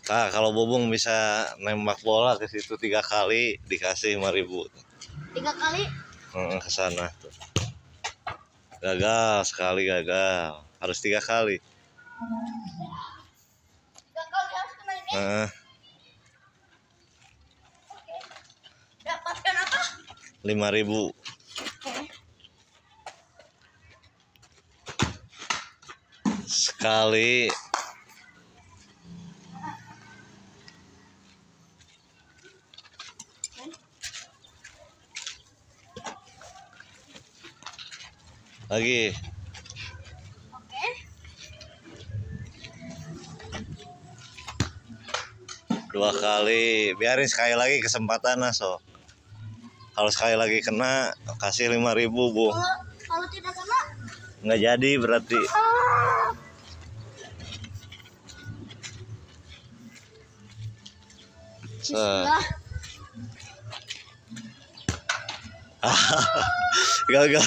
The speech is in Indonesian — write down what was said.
Nah, kalau Bobong bisa nembak bola ke situ 3 kali dikasih 5.000. 3 kali? Ke sana tuh. Gagal sekali, gagal. Harus 3 kali. 3 kali harus kena ini. Nah, Oke. Dapatkan apa? 5.000. Oke. Sekali. Lagi. Oke. 2 kali. Biarin sekali lagi kesempatan so. Kalau sekali lagi kena kasih 5.000, Bu. Kalau tidak kena Nggak jadi berarti. Bismillah. Gagal.